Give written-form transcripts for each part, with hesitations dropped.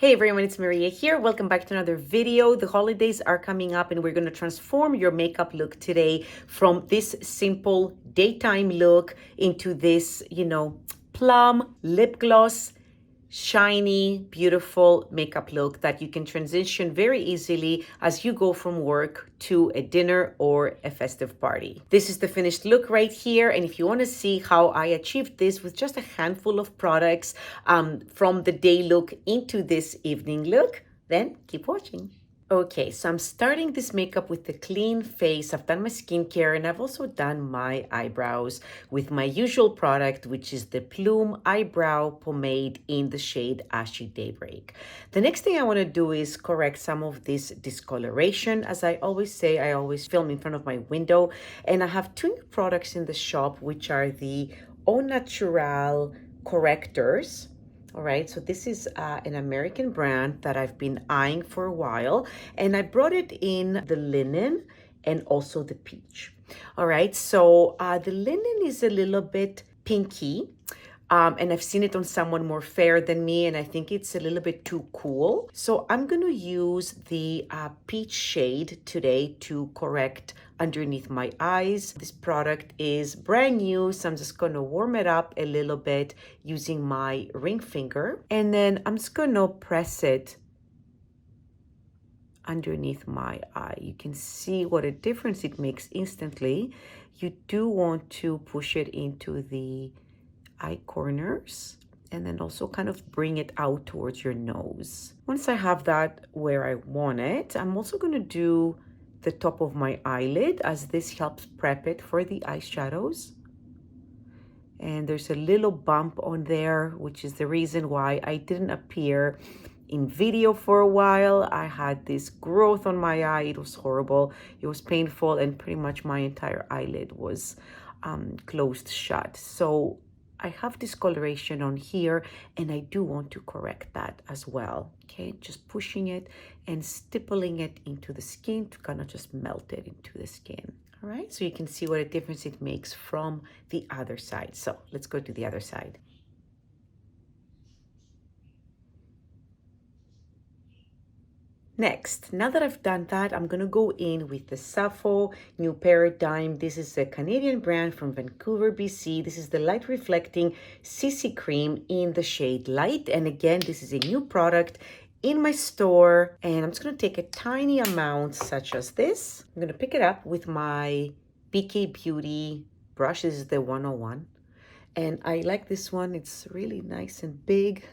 Hey everyone, it's Maria here. Welcome back to another video. The holidays are coming up and we're going to transform your makeup look today from this simple daytime look into this, plum lip gloss, shiny, beautiful makeup look that you can transition very easily as you go from work to a dinner or a festive party. This is the finished look right here. And if you want to see how I achieved this with just a handful of products from the day look into this evening look, then keep watching. Okay, so I'm starting this makeup with a clean face. I've done my skincare and I've also done my eyebrows with my usual product, which is the Plume Eyebrow Pomade in the shade Ashy Daybreak. The next thing I want to do is correct some of this discoloration. As I always say, I always film in front of my window, and I have two new products in the shop, which are the Au Natural correctors. All right, so this is an American brand that I've been eyeing for a while, and I brought it in the linen and also the peach. All right, so the linen is a little bit pinky, and I've seen it on someone more fair than me, and I think it's a little bit too cool. So I'm going to use the peach shade today to correct underneath my eyes. This product is brand new, so I'm just going to warm it up a little bit using my ring finger, and then I'm just going to press it underneath my eye. You can see what a difference it makes instantly. You do want to push it into the eye corners and then also kind of bring it out towards your nose. Once I have that where I want it, I'm also going to do the top of my eyelid, as this helps prep it for the eyeshadows. And there's a little bump on there, which is the reason why I didn't appear in video for a while. I had this growth on my eye. It was horrible. It was painful, and pretty much my entire eyelid was closed shut. So I have discoloration on here, and I do want to correct that as well. Okay, just pushing it and stippling it into the skin to kind of just melt it into the skin. All right, so you can see what a difference it makes from the other side. So let's go to the other side. Next, now that I've done that, I'm going to go in with the Sappho New Paradigm. This is a Canadian brand from Vancouver, BC. This is the light reflecting CC cream in the shade Light. And again, this is a new product in my store. And I'm just going to take a tiny amount such as this. I'm going to pick it up with my BK Beauty brush. This is the 101. And I like this one. It's really nice and big.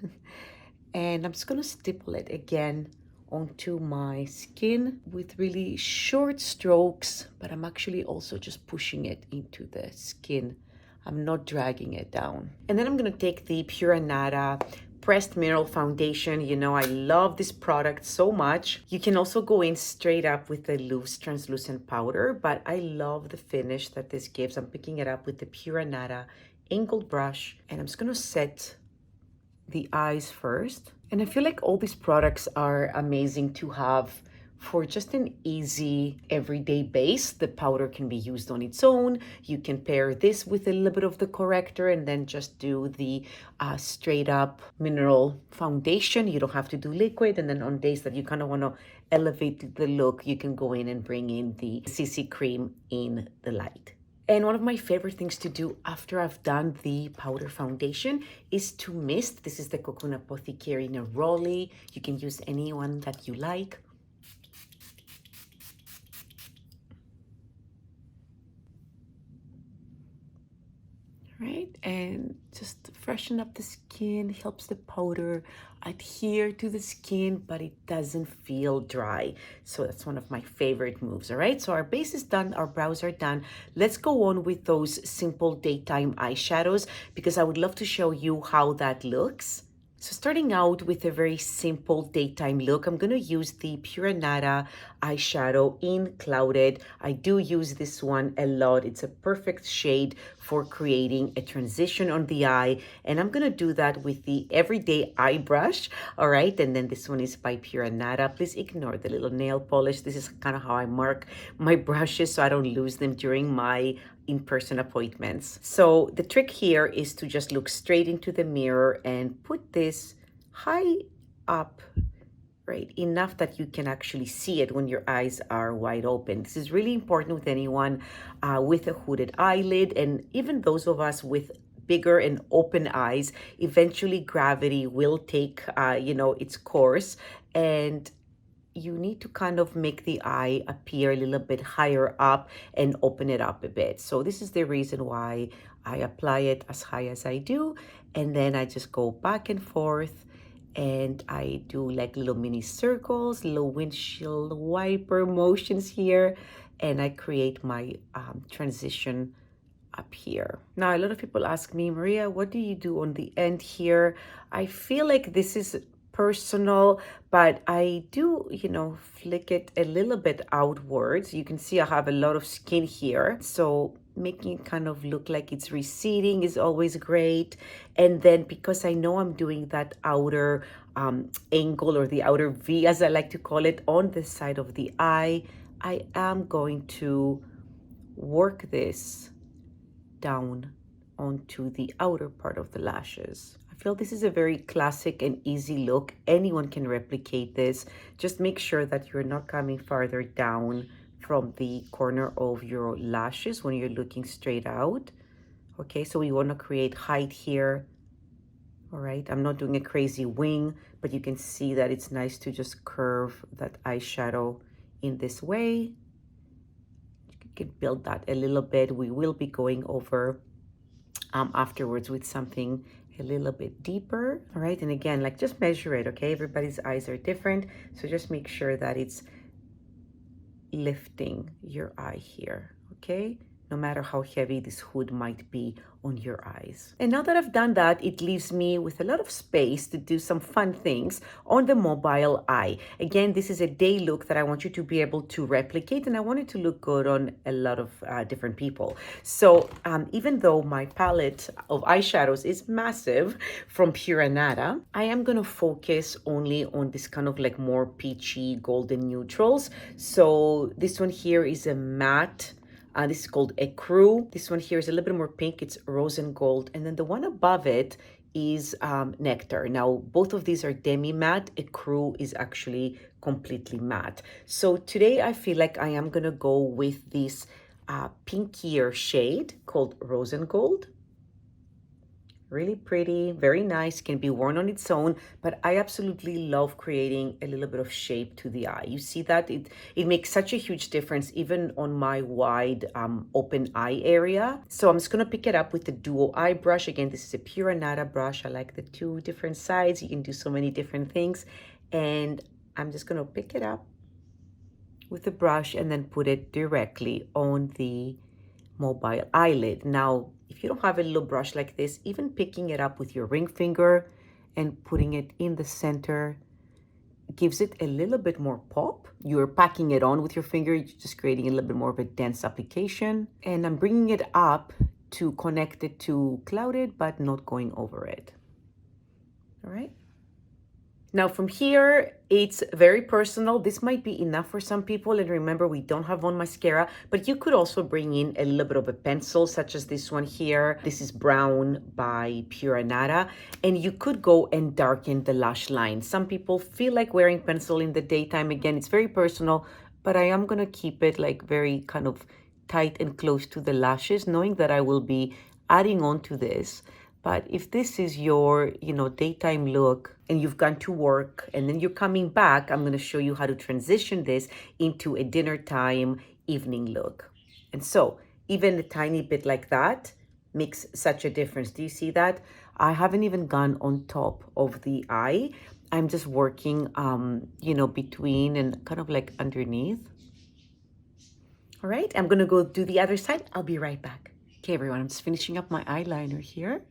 And I'm just going to stipple it again onto my skin with really short strokes, but I'm actually also just pushing it into the skin. I'm not dragging it down. And then I'm going to take the Pura Nada Pressed Mineral Foundation. You know, I love this product so much. You can also go in straight up with the loose translucent powder, but I love the finish that this gives. I'm picking it up with the Pura Nada angled brush, and I'm just going to set the eyes first. And I feel like all these products are amazing to have for just an easy everyday base. The powder can be used on its own. You can pair this with a little bit of the corrector and then just do the straight up mineral foundation. You don't have to do liquid. And then on days that you kind of want to elevate the look, you can go in and bring in the CC cream in the light. And one of my favorite things to do after I've done the powder foundation is to mist. This is the Cocoon Apothecary Neroli. You can use any one that you like. Right, and just freshen up the skin, helps the powder adhere to the skin, but it doesn't feel dry. So that's one of my favorite moves. All right, so our base is done, our brows are done. Let's go on with those simple daytime eyeshadows, because I would love to show you how that looks. So starting out with a very simple daytime look, I'm going to use the Pura Nada eyeshadow in Clouded. I do use this one a lot. It's a perfect shade for creating a transition on the eye. And I'm going to do that with the Everyday Eye Brush. All right. And then this one is by Pura Nada. Please ignore the little nail polish. This is kind of how I mark my brushes so I don't lose them during my in-person appointments. So the trick here is to just look straight into the mirror and put this high up right? Enough that you can actually see it when your eyes are wide open. This is really important with anyone with a hooded eyelid, and even those of us with bigger and open eyes. Eventually gravity will take its course, and you need to kind of make the eye appear a little bit higher up and open it up a bit. So this is the reason why I apply it as high as I do, and then I just go back and forth, and I do like little mini circles, little windshield wiper motions here, and I create my transition up here. Now, a lot of people ask me, Maria, what do you do on the end here? I feel like this is personal, but I do, flick it a little bit outwards. You can see I have a lot of skin here. So making it kind of look like it's receding is always great. And then because I know I'm doing that outer angle, or the outer V, as I like to call it, on the side of the eye, I am going to work this down onto the outer part of the lashes. I feel this is a very classic and easy look. Anyone can replicate this. Just make sure that you're not coming farther down from the corner of your lashes when you're looking straight out. Okay, so we want to create height here. All right, I'm not doing a crazy wing, but you can see that it's nice to just curve that eyeshadow in this way. You can build that a little bit. We will be going over afterwards with something a little bit deeper. All right, and again, like, just measure it, okay? Everybody's eyes are different, so just make sure that it's lifting your eye here, okay? No matter how heavy this hood might be on your eyes. And now that I've done that, it leaves me with a lot of space to do some fun things on the mobile eye. Again, this is a day look that I want you to be able to replicate, and I want it to look good on a lot of different people. So even though my palette of eyeshadows is massive from Curator, I am gonna focus only on this kind of like more peachy golden neutrals. So this one here is a matte. This is called Ecru. This one here is a little bit more pink. It's rose and gold. And then the one above it is Nectar. Now, both of these are demi-matte. Ecru is actually completely matte. So today I feel like I am going to go with this pinkier shade called Rose and Gold. Really pretty, very nice, can be worn on its own, but I absolutely love creating a little bit of shape to the eye. You see that? It makes such a huge difference even on my wide open eye area. So I'm just gonna pick it up with the duo eye brush. Again, this is a Pura Nata brush. I like the two different sides. You can do so many different things. And I'm just gonna pick it up with the brush and then put it directly on the mobile eyelid. Now, if you don't have a little brush like this, even picking it up with your ring finger and putting it in the center gives it a little bit more pop. You're packing it on with your finger, you're just creating a little bit more of a dense application. And I'm bringing it up to connect it to clouded, but not going over it. All right. Now from here, it's very personal. This might be enough for some people. And remember, we don't have on mascara, but you could also bring in a little bit of a pencil, such as this one here. This is Brown by Pura Nata. And you could go and darken the lash line. Some people feel like wearing pencil in the daytime. Again, it's very personal, but I am going to keep it like very kind of tight and close to the lashes, knowing that I will be adding on to this. But if this is your, daytime look and you've gone to work and then you're coming back, I'm going to show you how to transition this into a dinner time evening look. And so even a tiny bit like that makes such a difference. Do you see that? I haven't even gone on top of the eye. I'm just working, between and kind of like underneath. All right, I'm going to go do the other side. I'll be right back. Okay, everyone, I'm just finishing up my eyeliner here.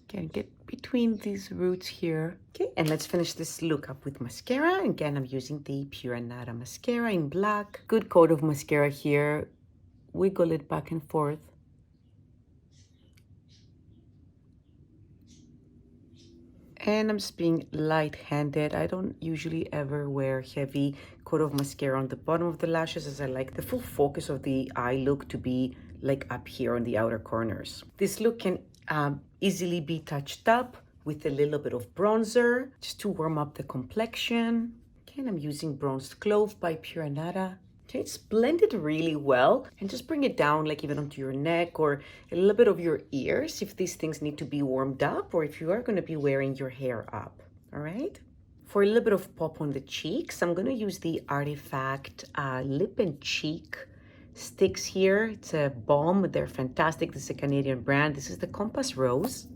Again, get between these roots here. Okay, and let's finish this look up with mascara. Again, I'm using the Pura Nata mascara in black. Good coat of mascara here. Wiggle it back and forth. And I'm just being light-handed. I don't usually ever wear heavy coat of mascara on the bottom of the lashes, as I like the full focus of the eye look to be like up here on the outer corners. This look can easily be touched up. with a little bit of bronzer just to warm up the complexion. Again, I'm using Bronzed Clove by Pura Nada. Okay, just blend it really well and just bring it down like even onto your neck or a little bit of your ears if these things need to be warmed up or if you are going to be wearing your hair up, all right? For a little bit of pop on the cheeks, I'm going to use the Artifact lip and cheek sticks here. It's a balm. They're fantastic. This is a Canadian brand. This is the Compass Rose.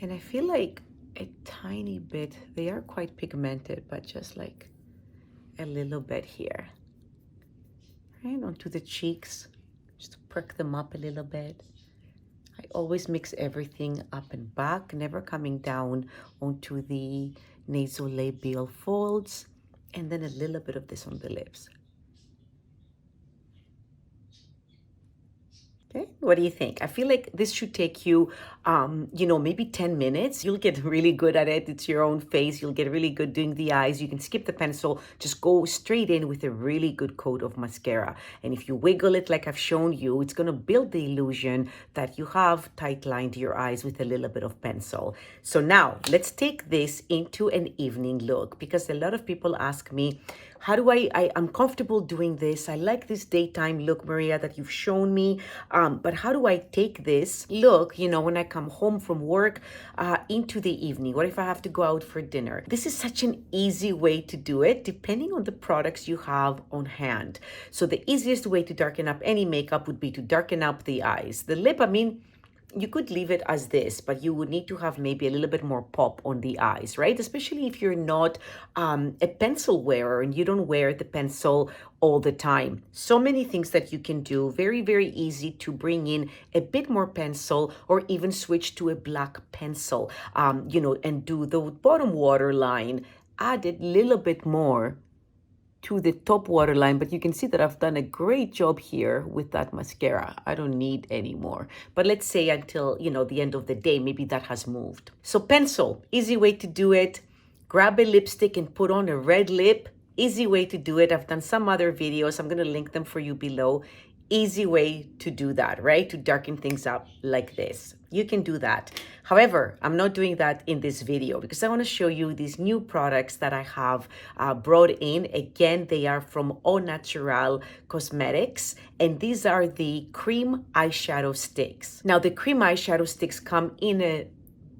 And I feel like a tiny bit, they are quite pigmented, but just like a little bit here. Right onto the cheeks, just to perk them up a little bit. I always mix everything up and back, never coming down onto the nasolabial folds, and then a little bit of this on the lips. Okay, what do you think? I feel like this should take you, maybe 10 minutes. You'll get really good at it. It's your own face. You'll get really good doing the eyes. You can skip the pencil. Just go straight in with a really good coat of mascara. And if you wiggle it like I've shown you, it's going to build the illusion that you have tight lined your eyes with a little bit of pencil. So now let's take this into an evening look because a lot of people ask me, how do I'm comfortable doing this. I like this daytime look, Maria, that you've shown me. But how do I take this look, when I come home from work into the evening? What if I have to go out for dinner? This is such an easy way to do it, depending on the products you have on hand. So the easiest way to darken up any makeup would be to darken up the eyes. The lip, you could leave it as this, but you would need to have maybe a little bit more pop on the eyes, right? Especially if you're not a pencil wearer and you don't wear the pencil all the time. So many things that you can do. Very, very easy to bring in a bit more pencil or even switch to a black pencil, and do the bottom waterline, add a little bit more to the top waterline, but you can see that I've done a great job here with that mascara. I don't need any more. But let's say until, the end of the day, maybe that has moved. So pencil, easy way to do it. Grab a lipstick and put on a red lip. Easy way to do it. I've done some other videos. I'm going to link them for you below. Easy way to do that, right? To darken things up like this. You can do that. However, I'm not doing that in this video because I want to show you these new products that I have brought in. Again, they are from Au Natural Cosmetics, and these are the cream eyeshadow sticks. Now, the cream eyeshadow sticks come in a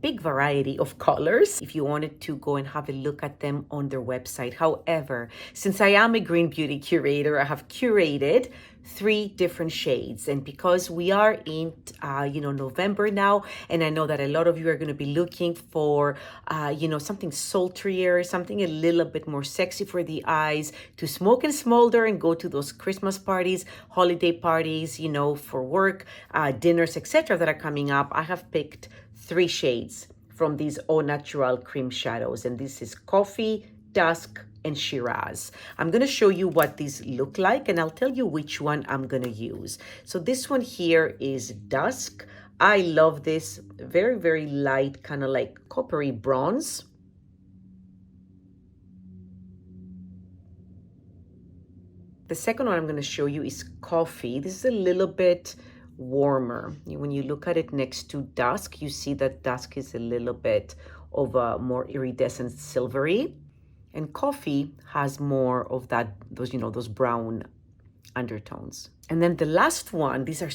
big variety of colors if you wanted to go and have a look at them on their website. However, since I am a green beauty curator, I have curated 3 different shades. And because we are in, November now, and I know that a lot of you are going to be looking for, something sultrier, something a little bit more sexy for the eyes to smoke and smolder and go to those Christmas parties, holiday parties, for work, dinners, etc. that are coming up, I have picked 3 shades from these Au Natural cream shadows. And this is Coffee, Dusk, and Shiraz. I'm going to show you what these look like, and I'll tell you which one I'm going to use. So this one here is Dusk. I love this. Very, very light, kind of like coppery bronze. The second one I'm going to show you is Coffee. This is a little bit warmer. When you look at it next to Dusk, you see that Dusk is a little bit of a more iridescent silvery. And Coffee has more of those brown undertones. And then the last one, these are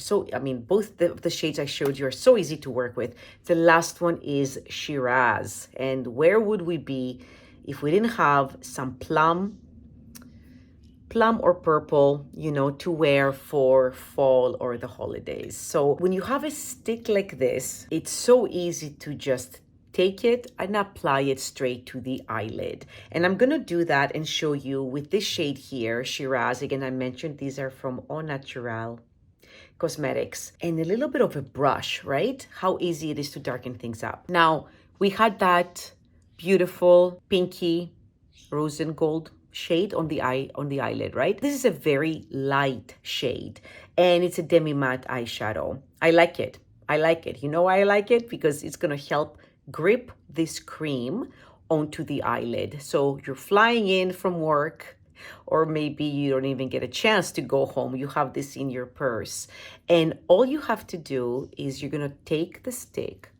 both the shades I showed you are so easy to work with. The last one is Shiraz. And where would we be if we didn't have some plum or purple, to wear for fall or the holidays. So when you have a stick like this, it's so easy to just take it and apply it straight to the eyelid. And I'm going to do that and show you with this shade here, Shiraz. Again, I mentioned these are from Au Natural Cosmetics. And a little bit of a brush, right? How easy it is to darken things up. Now, we had that beautiful pinky rose and gold shade on the eyelid, right? This is a very light shade and it's a demi matte eyeshadow. I like it. You know why I like it? Because it's going to help grip this cream onto the eyelid. So you're flying in from work, or maybe you don't even get a chance to go home. You have this in your purse. And all you have to do is you're going to take the stick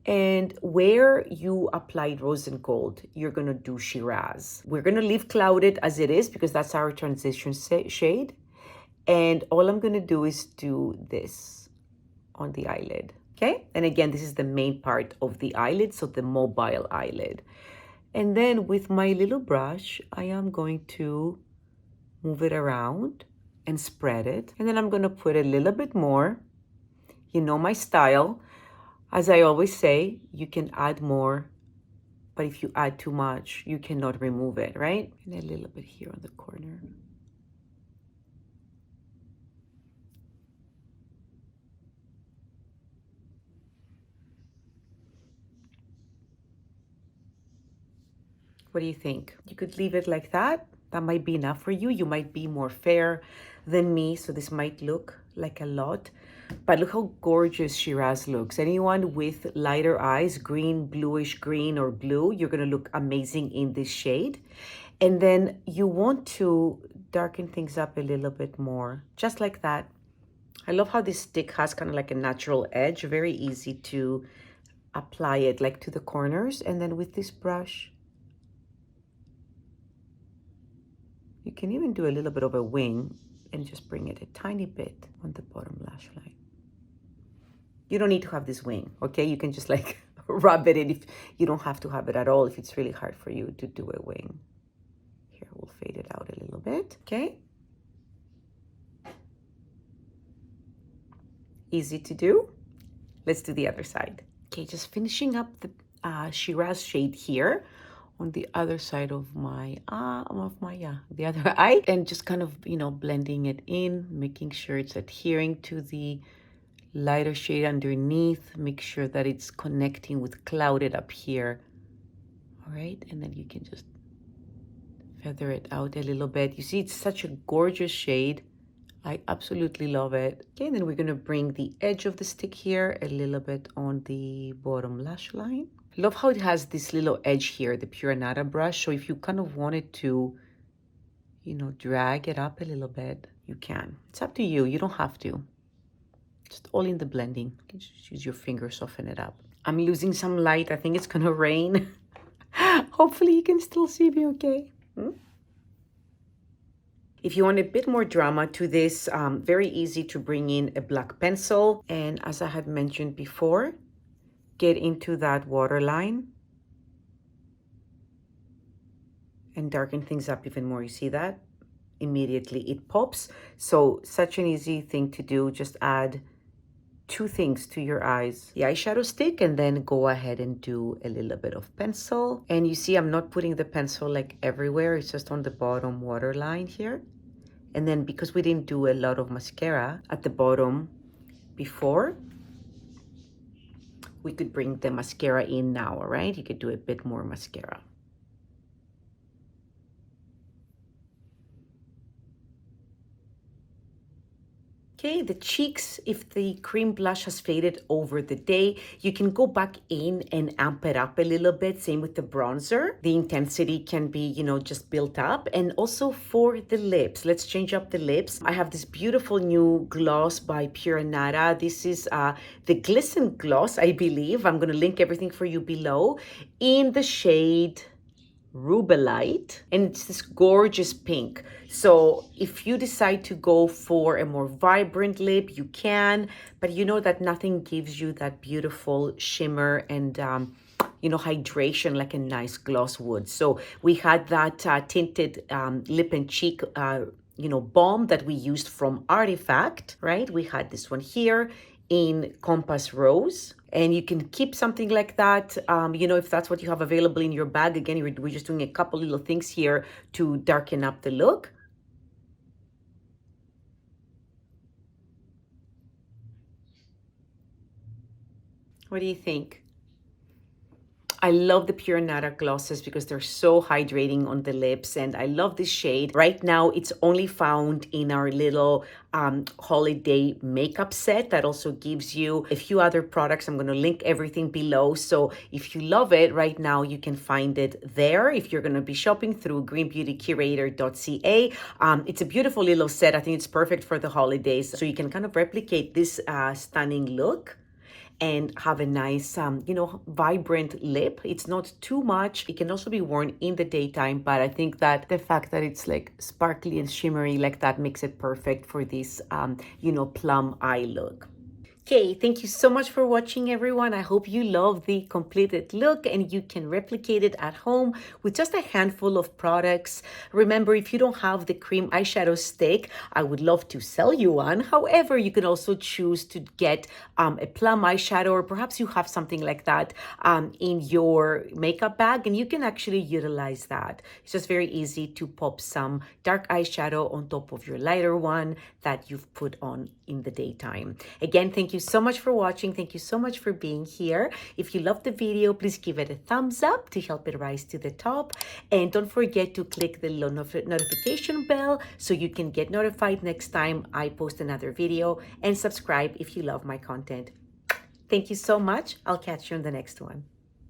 And where you applied rose and gold, you're going to do Shiraz. We're going to leave clouded as it is because that's our transition shade. And all I'm going to do is do this on the eyelid. Okay? And again, this is the main part of the eyelid, so the mobile eyelid. And then with my little brush, I am going to move it around and spread it. And then I'm going to put a little bit more. You know my style. As I always say, you can add more, but if you add too much, you cannot remove it, right? And a little bit here on the corner. What do you think? You could leave it like that. That might be enough for you. You might be more fair than me, so this might look like a lot. But look how gorgeous Shiraz looks. Anyone with lighter eyes, green, bluish green or blue, you're going to look amazing in this shade. And then you want to darken things up a little bit more, just like that. I love how this stick has kind of like a natural edge, very easy to apply it like to the corners. And then with this brush, you can even do a little bit of a wing and just bring it a tiny bit on the bottom lash line. You don't need to have this wing, okay? You can just like rub it in. If you don't have to have it at all if it's really hard for you to do a wing. Here, we'll fade it out a little bit, okay? Easy to do. Let's do the other side. Okay, just finishing up the Shiraz shade here on the other side of my the other eye, and just kind of, you know, blending it in, making sure it's adhering to the lighter shade underneath. Make sure that it's connecting with clouded up here. All right, and then you can just feather it out a little bit. You see, it's such a gorgeous shade. I absolutely love it. Okay, and then we're gonna bring the edge of the stick here a little bit on the bottom lash line. Love how it has this little edge here, the Pure Nata brush. So if you kind of wanted to, you know, drag it up a little bit, you can. It's up to you. You don't have to. Just all in the blending. You can just use your finger, soften it up. I'm losing some light. I think it's gonna rain. Hopefully you can still see me okay. If you want a bit more drama to this, very easy to bring in a black pencil. And as I had mentioned before, get into that waterline and darken things up even more. You see that? Immediately it pops. So such an easy thing to do. Just add two things to your eyes, the eyeshadow stick, and then go ahead and do a little bit of pencil. And you see, I'm not putting the pencil like everywhere. It's just on the bottom waterline here. And then because we didn't do a lot of mascara at the bottom before, we could bring the mascara in now, all right? You could do a bit more mascara. Okay, the cheeks, if the cream blush has faded over the day, you can go back in and amp it up a little bit. Same with the bronzer. The intensity can be, you know, just built up. And also for the lips, let's change up the lips. I have this beautiful new gloss by Pure Nata. This is the Glisten Gloss, I believe. I'm going to link everything for you below in the shade Rubelite, and it's this gorgeous pink. So if you decide to go for a more vibrant lip, you can, but you know that nothing gives you that beautiful shimmer and you know, hydration like a nice gloss would. So we had that tinted lip and cheek you know, balm that we used from Artifact, right? We had this one here in Compass Rose. And you can keep something like that, you know, if that's what you have available in your bag. Again, we're just doing a couple little things here to darken up the look. What do you think? I love the Pure Nata glosses because they're so hydrating on the lips, and I love this shade. Right now, it's only found in our little holiday makeup set that also gives you a few other products. I'm going to link everything below. So if you love it right now, you can find it there. If you're going to be shopping through greenbeautycurator.ca, it's a beautiful little set. I think it's perfect for the holidays. So you can kind of replicate this stunning look. and have a nice, vibrant lip. It's not too much. It can also be worn in the daytime, but I think that the fact that it's like sparkly and shimmery like that makes it perfect for this, plum eye look. Okay, thank you so much for watching, everyone. I hope you love the completed look and you can replicate it at home with just a handful of products. Remember, if you don't have the cream eyeshadow stick, I would love to sell you one. However, you can also choose to get a plum eyeshadow, or perhaps you have something like that in your makeup bag, and you can actually utilize that. It's just very easy to pop some dark eyeshadow on top of your lighter one that you've put on in the daytime. Again, thank you so much for watching. Thank you so much for being here. If you loved the video, please give it a thumbs up to help it rise to the top. And don't forget to click the little notification bell so you can get notified next time I post another video, and subscribe if you love my content. Thank you so much. I'll catch you in the next one.